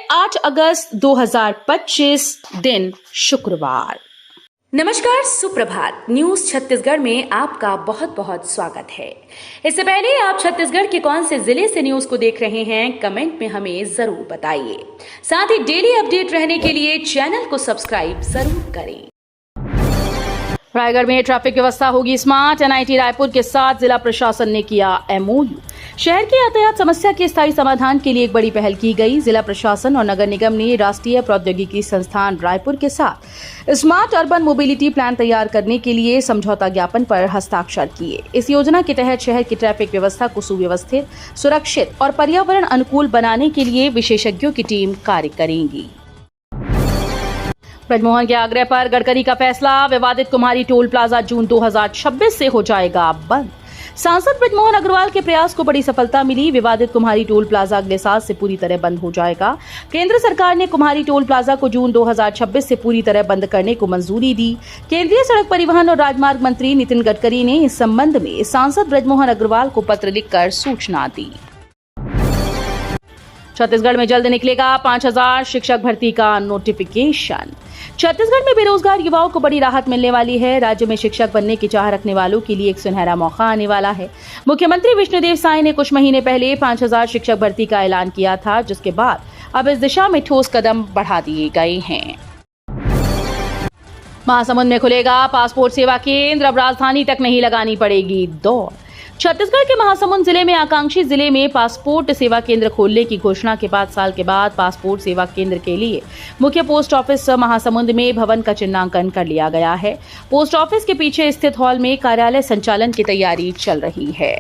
8 अगस्त 2025 दिन शुक्रवार। नमस्कार, सुप्रभात। न्यूज छत्तीसगढ़ में आपका बहुत बहुत स्वागत है। इससे पहले आप छत्तीसगढ़ के कौन से जिले से न्यूज को देख रहे हैं, कमेंट में हमें जरूर बताइए। साथ ही डेली अपडेट रहने के लिए चैनल को सब्सक्राइब जरूर करें। रायगढ़ में ट्रैफिक व्यवस्था होगी स्मार्ट। एनआईटी रायपुर के साथ जिला प्रशासन ने किया एमओयू। शहर की यातायात समस्या के स्थायी समाधान के लिए एक बड़ी पहल की गई। जिला प्रशासन और नगर निगम ने राष्ट्रीय प्रौद्योगिकी संस्थान रायपुर के साथ स्मार्ट अर्बन मोबिलिटी प्लान तैयार करने के लिए समझौता ज्ञापन पर हस्ताक्षर किए। इस योजना के तहत शहर की ट्रैफिक व्यवस्था को सुव्यवस्थित, सुरक्षित और पर्यावरण अनुकूल बनाने के लिए विशेषज्ञों की टीम कार्य करेंगी। ब्रजमोहन के आग्रह पर गडकरी का फैसला, विवादित कुम्हारी टोल प्लाजा जून 2026 से हो जाएगा बंद। सांसद ब्रजमोहन अग्रवाल के प्रयास को बड़ी सफलता मिली। विवादित कुम्हारी टोल प्लाजा अगले साल से पूरी तरह बंद हो जाएगा। केंद्र सरकार ने कुम्हारी टोल प्लाजा को जून 2026 से पूरी तरह बंद करने को मंजूरी दी। केंद्रीय सड़क परिवहन और राजमार्ग मंत्री नितिन गडकरी ने इस संबंध में सांसद ब्रजमोहन अग्रवाल को पत्र लिखकर सूचना दी। छत्तीसगढ़ में जल्द निकलेगा 5000 शिक्षक भर्ती का नोटिफिकेशन। छत्तीसगढ़ में बेरोजगार युवाओं को बड़ी राहत मिलने वाली है। राज्य में शिक्षक बनने की चाह रखने वालों के लिए एक सुनहरा मौका आने वाला है। मुख्यमंत्री विष्णुदेव साय ने कुछ महीने पहले 5000 शिक्षक भर्ती का ऐलान किया था, जिसके बाद अब इस दिशा में ठोस कदम बढ़ा दिए गए हैं। महासमुंद में खुलेगा पासपोर्ट सेवा केंद्र। अब राजधानी तक नहीं लगानी पड़ेगी दौड़। छत्तीसगढ़ के महासमुंद जिले में आकांक्षी जिले में पासपोर्ट सेवा केंद्र खोलने की घोषणा के 5 साल के बाद पासपोर्ट सेवा केंद्र के लिए मुख्य पोस्ट ऑफिस महासमुंद में भवन का चिन्हांकन कर लिया गया है। पोस्ट ऑफिस के पीछे स्थित हॉल में कार्यालय संचालन की तैयारी चल रही है।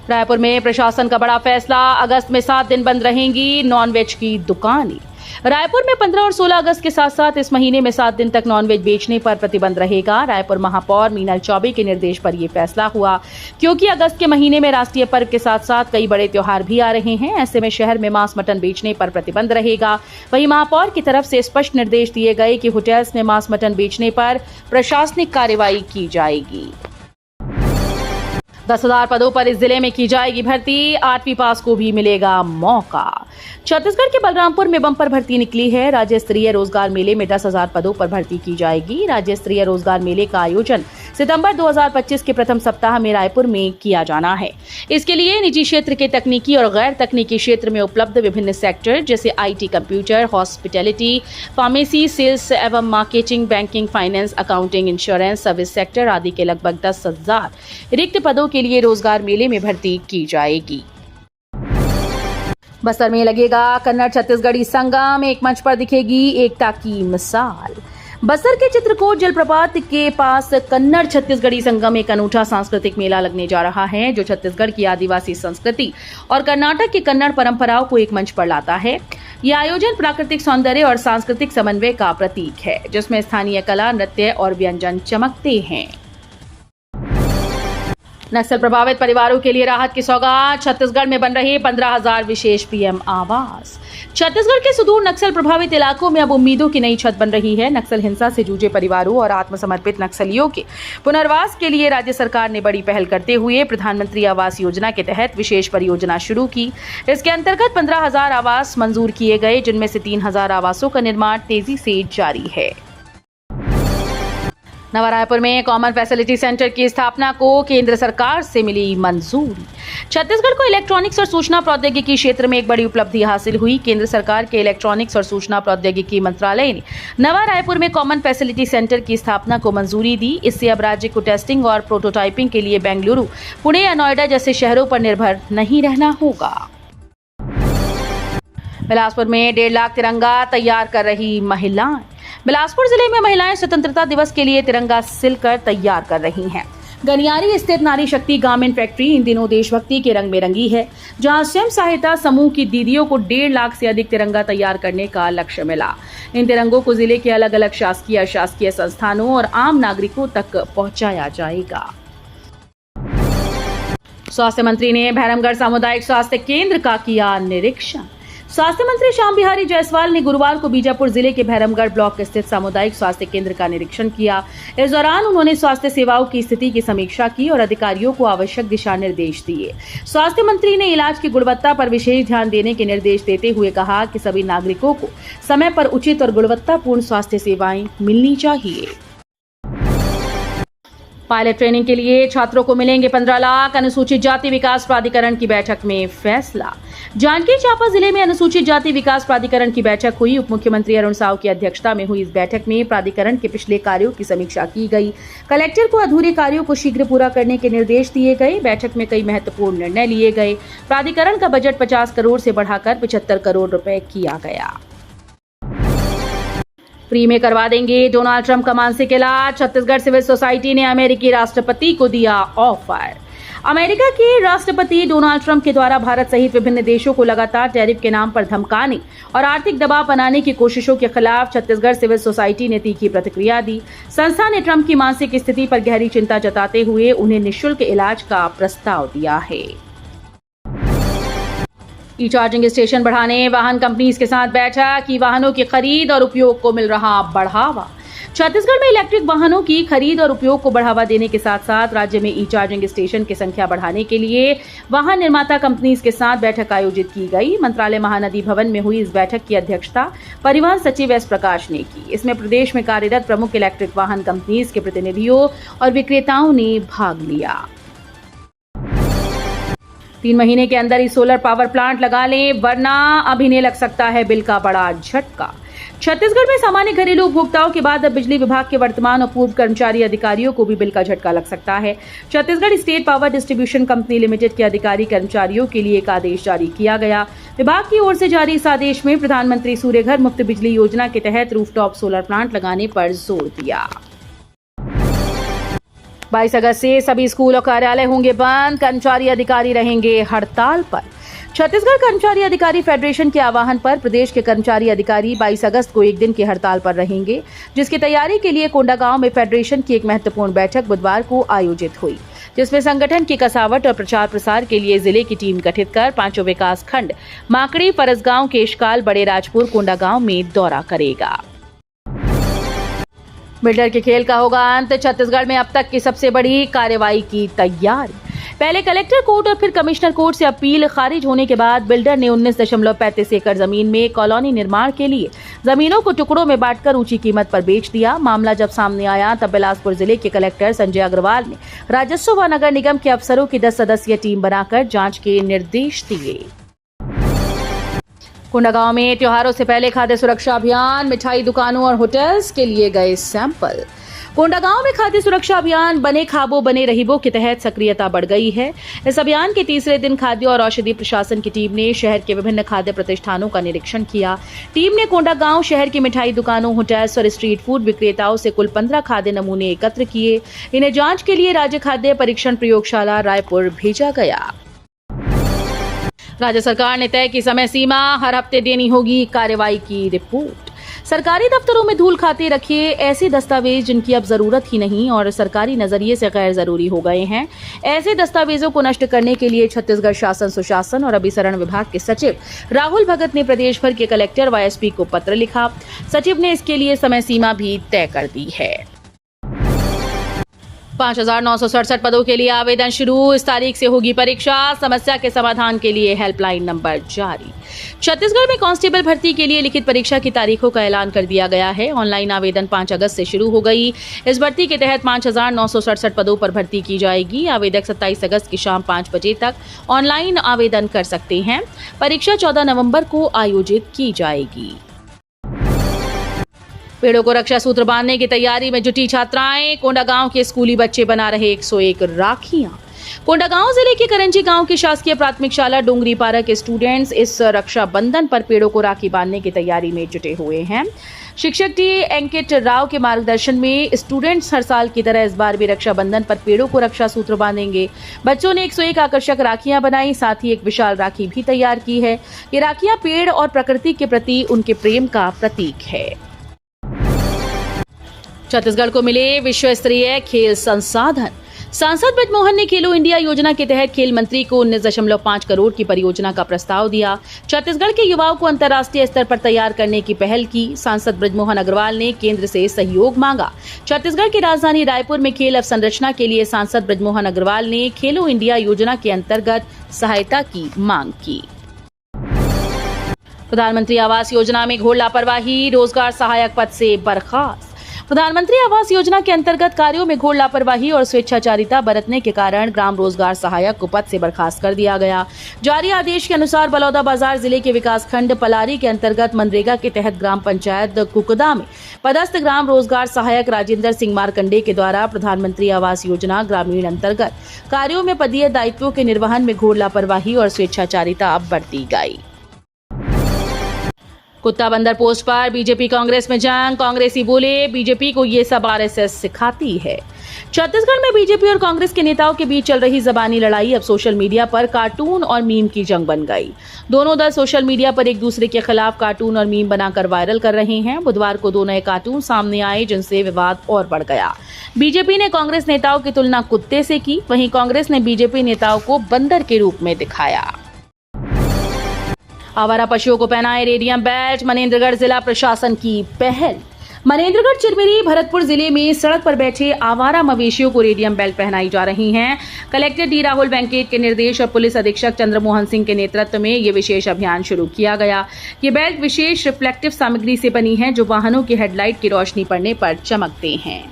रायपुर में प्रशासन का बड़ा फैसला, अगस्त में 7 दिन बंद रहेंगी नॉनवेज की दुकानें। रायपुर में 15 और 16 अगस्त के साथ साथ इस महीने में 7 दिन तक नॉनवेज बेचने पर प्रतिबंध रहेगा। रायपुर महापौर मीनल चौबे के निर्देश पर यह फैसला हुआ, क्योंकि अगस्त के महीने में राष्ट्रीय पर्व के साथ साथ कई बड़े त्योहार भी आ रहे हैं। ऐसे में शहर में मांस मटन बेचने पर प्रतिबंध रहेगा। वहीं महापौर की तरफ से स्पष्ट निर्देश दिए गए कि होटल्स में मांस मटन बेचने पर प्रशासनिक कार्रवाई की जाएगी। 10,000 पदों पर इस जिले में की जाएगी भर्ती। 8वीं पास को भी मिलेगा मौका। छत्तीसगढ़ के बलरामपुर में बंपर भर्ती निकली है। राज्य स्तरीय रोजगार मेले में 10,000 पदों पर भर्ती की जाएगी। राज्य स्तरीय रोजगार मेले का आयोजन सितंबर 2025 के प्रथम सप्ताह में रायपुर में किया जाना है। इसके लिए निजी क्षेत्र के तकनीकी और गैर तकनीकी क्षेत्र में उपलब्ध विभिन्न सेक्टर जैसे IT, computer, hospitality, pharmacy, sales एवं marketing, banking, finance, accounting, insurance, service sector आदि के लगभग 10,000 रिक्त पदों के लिए रोजगार मेले में भर्ती की जाएगी। बस्तर में लगेगा कन्नड़ छत्तीसगढ़ी संगम। एक मंच पर दिखेगी एकता की मिसाल। बस्तर के चित्रकूट जलप्रपात के पास कन्नड़ छत्तीसगढ़ी संगम एक अनूठा सांस्कृतिक मेला लगने जा रहा है, जो छत्तीसगढ़ की आदिवासी संस्कृति और कर्नाटक की कन्नड़ परंपराओं को एक मंच पर लाता है। यह आयोजन प्राकृतिक सौंदर्य और सांस्कृतिक समन्वय का प्रतीक है, जिसमें स्थानीय कला, नृत्य और व्यंजन चमकते हैं। नक्सल प्रभावित परिवारों के लिए राहत की सौगात। छत्तीसगढ़ में बन रहे 15,000 विशेष पीएम आवास। छत्तीसगढ़ के सुदूर नक्सल प्रभावित इलाकों में अब उम्मीदों की नई छत बन रही है। नक्सल हिंसा से जूझे परिवारों और आत्मसमर्पित नक्सलियों के पुनर्वास के लिए राज्य सरकार ने बड़ी पहल करते हुए प्रधानमंत्री आवास योजना के तहत विशेष परियोजना शुरू की। इसके अंतर्गत 15,000 आवास मंजूर किए गए, जिनमें से 3,000 आवासों का निर्माण तेजी से जारी है। नवा रायपुर में कॉमन फैसिलिटी सेंटर की स्थापना को केंद्र सरकार से मिली मंजूरी। छत्तीसगढ़ को इलेक्ट्रॉनिक्स और सूचना प्रौद्योगिकी क्षेत्र में एक बड़ी उपलब्धि हासिल हुई। केंद्र सरकार के इलेक्ट्रॉनिक्स और सूचना प्रौद्योगिकी मंत्रालय ने नवा रायपुर में कॉमन फैसिलिटी सेंटर की स्थापना को मंजूरी दी। इससे अब राज्य को टेस्टिंग और प्रोटोटाइपिंग के लिए बेंगलुरु, पुणे या नोएडा जैसे शहरों पर निर्भर नहीं रहना होगा। बिलासपुर में 1.5 लाख तिरंगा तैयार कर रही महिलाएं। बिलासपुर जिले में महिलाएं स्वतंत्रता दिवस के लिए तिरंगा सिलकर तैयार कर रही हैं। गनियारी स्थित नारी शक्ति गारमेंट फैक्ट्री इन दिनों देशभक्ति के रंग में रंगी है, जहां स्वयं सहायता समूह की दीदियों को 1.5 लाख से अधिक तिरंगा तैयार करने का लक्ष्य मिला। इन तिरंगों को जिले के अलग अलग शासकीय, अशासकीय संस्थानों और आम नागरिकों तक पहुंचाया जाएगा। स्वास्थ्य मंत्री ने भैरमगढ़ सामुदायिक स्वास्थ्य केंद्र का किया निरीक्षण। स्वास्थ्य मंत्री श्याम बिहारी जायसवाल ने गुरुवार को बीजापुर जिले के भैरमगढ़ ब्लॉक स्थित सामुदायिक स्वास्थ्य केंद्र का निरीक्षण किया। इस दौरान उन्होंने स्वास्थ्य सेवाओं की स्थिति की समीक्षा की और अधिकारियों को आवश्यक दिशा निर्देश दिए। स्वास्थ्य मंत्री ने इलाज की गुणवत्ता पर विशेष ध्यान देने के निर्देश देते हुए कहा कि सभी नागरिकों को समय पर उचित और गुणवत्तापूर्ण स्वास्थ्य सेवाएं मिलनी चाहिए। पायलट ट्रेनिंग के लिए छात्रों को मिलेंगे 15 लाख। अनुसूचित जाति विकास प्राधिकरण की बैठक में फैसला। जांजगीर चांपा जिले में अनुसूचित जाति विकास प्राधिकरण की बैठक हुई। उप मुख्यमंत्री अरुण साव की अध्यक्षता में हुई इस बैठक में प्राधिकरण के पिछले कार्यों की समीक्षा की गई। कलेक्टर को अधूरे कार्यों को शीघ्र पूरा करने के निर्देश दिए गए। बैठक में कई महत्वपूर्ण निर्णय लिए गए। प्राधिकरण का बजट 50 करोड़ से बढ़ाकर 75 करोड़ रुपए किया गया। फ्री में करवा देंगे डोनाल्ड ट्रंप का मानसिक इलाज। छत्तीसगढ़ सिविल सोसाइटी ने अमेरिकी राष्ट्रपति को दिया ऑफर। अमेरिका के राष्ट्रपति डोनाल्ड ट्रंप के द्वारा भारत सहित विभिन्न देशों को लगातार टैरिफ के नाम पर धमकाने और आर्थिक दबाव बनाने की कोशिशों के खिलाफ छत्तीसगढ़ सिविल सोसाइटी ने तीखी प्रतिक्रिया दी। संस्था ने ट्रंप की मानसिक स्थिति पर गहरी चिंता जताते हुए उन्हें निःशुल्क इलाज का प्रस्ताव दिया है। ई चार्जिंग स्टेशन बढ़ाने वाहन कंपनीज के साथ बैठक की। वाहनों की खरीद और उपयोग को मिल रहा बढ़ावा। छत्तीसगढ़ में इलेक्ट्रिक वाहनों की खरीद और उपयोग को बढ़ावा देने के साथ साथ राज्य में ई चार्जिंग स्टेशन की संख्या बढ़ाने के लिए वाहन निर्माता कंपनीज के साथ बैठक आयोजित की गई। मंत्रालय महानदी भवन में हुई इस बैठक की अध्यक्षता परिवहन सचिव एस प्रकाश ने की। इसमें प्रदेश में कार्यरत प्रमुख इलेक्ट्रिक वाहन कंपनीज के प्रतिनिधियों और विक्रेताओं ने भाग लिया। 3 महीने के अंदर ही सोलर पावर प्लांट लगा लें, वरना अभी नहीं लग सकता है बिल का बड़ा झटका। छत्तीसगढ़ में सामान्य घरेलू उपभोक्ताओं के बाद अब बिजली विभाग के वर्तमान और पूर्व कर्मचारी अधिकारियों को भी बिल का झटका लग सकता है। Chhattisgarh state power distribution company limited के अधिकारी कर्मचारियों के लिए एक आदेश जारी किया गया। विभाग की ओर से जारी इस आदेश में प्रधानमंत्री सूर्य घर मुफ्त बिजली योजना के तहत रूफटॉप सोलर प्लांट लगाने पर जोर दिया। 22 अगस्त से सभी स्कूल और कार्यालय होंगे बंद। कर्मचारी अधिकारी रहेंगे हड़ताल पर। छत्तीसगढ़ कर्मचारी अधिकारी फेडरेशन के आह्वान पर प्रदेश के कर्मचारी अधिकारी 22 अगस्त को एक दिन की हड़ताल पर रहेंगे, जिसकी तैयारी के लिए कोंडागांव में फेडरेशन की एक महत्वपूर्ण बैठक बुधवार को आयोजित हुई, जिसमें संगठन की कसावट और प्रचार प्रसार के लिए जिले की टीम गठित कर 5 विकास खंड माकड़ी, फरसगांव, केशकाल, बड़े राजपुर, कोंडागांव में दौरा करेगा। बिल्डर के खेल का होगा अंत। छत्तीसगढ़ में अब तक की सबसे बड़ी कार्रवाई की तैयारी। पहले कलेक्टर कोर्ट और फिर कमिश्नर कोर्ट से अपील खारिज होने के बाद बिल्डर ने 19.35 एकड़ जमीन में कॉलोनी निर्माण के लिए जमीनों को टुकड़ों में बांटकर ऊंची कीमत पर बेच दिया। मामला जब सामने आया तब बिलासपुर जिले के कलेक्टर संजय अग्रवाल ने राजस्व व नगर निगम के अफसरों की 10 सदस्यीय टीम बनाकर जांच के निर्देश दिए। कोंडागांव में त्योहारों से पहले खाद्य सुरक्षा अभियान। मिठाई दुकानों और होटल्स के लिए गए सैंपल। कोंडागांव में खाद्य सुरक्षा अभियान बने खाबो बने रहीबो के तहत सक्रियता बढ़ गई है। इस अभियान के तीसरे दिन खाद्य और औषधि प्रशासन की टीम ने शहर के विभिन्न खाद्य प्रतिष्ठानों का निरीक्षण किया। टीम ने कोंडागांव शहर की मिठाई दुकानों, होटल्स और स्ट्रीट फूड विक्रेताओं से कुल 15 खाद्य नमूने एकत्र किए। इन्हें जांच के लिए राज्य खाद्य परीक्षण प्रयोगशाला रायपुर भेजा गया। राज्य सरकार ने तय की समय सीमा, हर हफ्ते देनी होगी कार्रवाई की रिपोर्ट। सरकारी दफ्तरों में धूल खाते रखिए ऐसे दस्तावेज जिनकी अब जरूरत ही नहीं और सरकारी नजरिए से गैर जरूरी हो गए हैं। ऐसे दस्तावेजों को नष्ट करने के लिए छत्तीसगढ़ शासन, सुशासन और अभिसरण विभाग के सचिव राहुल भगत ने प्रदेश भर के कलेक्टर व एसपी को पत्र लिखा। सचिव ने इसके लिए समय सीमा भी तय कर दी है। 5,967 पदों के लिए आवेदन शुरू। इस तारीख से होगी परीक्षा। समस्या के समाधान के लिए हेल्पलाइन नंबर जारी। छत्तीसगढ़ में कांस्टेबल भर्ती के लिए लिखित परीक्षा की तारीखों का ऐलान कर दिया गया है। ऑनलाइन आवेदन 5 अगस्त से शुरू हो गई। इस भर्ती के तहत 5,967 पदों पर भर्ती की जाएगी। आवेदक 27 अगस्त की शाम 5 बजे तक ऑनलाइन आवेदन कर सकते हैं। परीक्षा 14 नवंबर को आयोजित की जाएगी। पेड़ों को रक्षा सूत्र बांधने की तैयारी में जुटी छात्राएं। कोंडागांव के स्कूली बच्चे बना रहे 101 राखियां। कोंडागांव जिले के करंजी गांव की शासकीय प्राथमिक शाला डोंगरीपारा के स्टूडेंट्स इस रक्षा बंधन पर पेड़ों को राखी बांधने की तैयारी में जुटे हुए हैं। शिक्षक टी अंकित राव के मार्गदर्शन में स्टूडेंट्स हर साल की तरह इस बार भी रक्षाबंधन पर पेड़ों को रक्षा सूत्र बांधेंगे। बच्चों ने 101 आकर्षक राखियां बनाई, साथ ही एक विशाल राखी भी तैयार की है। ये राखियां पेड़ और प्रकृति के प्रति उनके प्रेम का प्रतीक है। छत्तीसगढ़ को मिले विश्व स्तरीय खेल संसाधन। सांसद ब्रजमोहन ने खेलो इंडिया योजना के तहत खेल मंत्री को 19.5 करोड़ की परियोजना का प्रस्ताव दिया। छत्तीसगढ़ के युवाओं को अंतर्राष्ट्रीय स्तर पर तैयार करने की पहल की। सांसद ब्रजमोहन अग्रवाल ने केंद्र से सहयोग मांगा। छत्तीसगढ़ की राजधानी रायपुर में खेल अवसंरचना के लिए सांसद ब्रजमोहन अग्रवाल ने खेलो इंडिया योजना के अंतर्गत सहायता की मांग की। प्रधानमंत्री आवास योजना में घोर लापरवाही, रोजगार सहायक पद से बर्खास्त। प्रधानमंत्री आवास योजना के अंतर्गत कार्यों में घोर लापरवाही और स्वेच्छाचारिता बरतने के कारण ग्राम रोजगार सहायक को पद से बर्खास्त कर दिया गया। जारी आदेश के अनुसार बलौदाबाजार जिले के विकासखंड पलारी के अंतर्गत मनरेगा के तहत ग्राम पंचायत कुकदा में पदस्थ ग्राम रोजगार सहायक राजेंद्र सिंह मारकंडे के द्वारा प्रधानमंत्री आवास योजना ग्रामीण अंतर्गत कार्यों में पदीय दायित्वों के निर्वहन में घोर लापरवाही और स्वेच्छाचारिता बरती गई। कुत्ता बंदर पोस्ट पर बीजेपी कांग्रेस में जंग। कांग्रेसी बोले, बीजेपी को ये सब आरएसएस सिखाती है। छत्तीसगढ़ में बीजेपी और कांग्रेस के नेताओं के बीच चल रही जबानी लड़ाई अब सोशल मीडिया पर कार्टून और मीम की जंग बन गई। दोनों दल सोशल मीडिया पर एक दूसरे के खिलाफ कार्टून और मीम बनाकर वायरल कर रहे हैं। बुधवार को 2 नए कार्टून सामने आए जिनसे विवाद और बढ़ गया। बीजेपी ने कांग्रेस नेताओं की तुलना कुत्ते से की, वहीं कांग्रेस ने बीजेपी नेताओं को बंदर के रूप में दिखाया। आवारा पशुओं को पहनाए रेडियम बेल्ट, मनेन्द्रगढ़ जिला प्रशासन की पहल। मनेन्द्रगढ़, चिरमिरी, भरतपुर जिले में सड़क पर बैठे आवारा मवेशियों को रेडियम बेल्ट पहनाई जा रही हैं। कलेक्टर डी राहुल वेंकट के निर्देश और पुलिस अधीक्षक चंद्रमोहन सिंह के नेतृत्व में ये विशेष अभियान शुरू किया गया। ये बेल्ट विशेष रिफ्लेक्टिव सामग्री से बनी है जो वाहनों की हेडलाइट की रोशनी पड़ने पर चमकते हैं।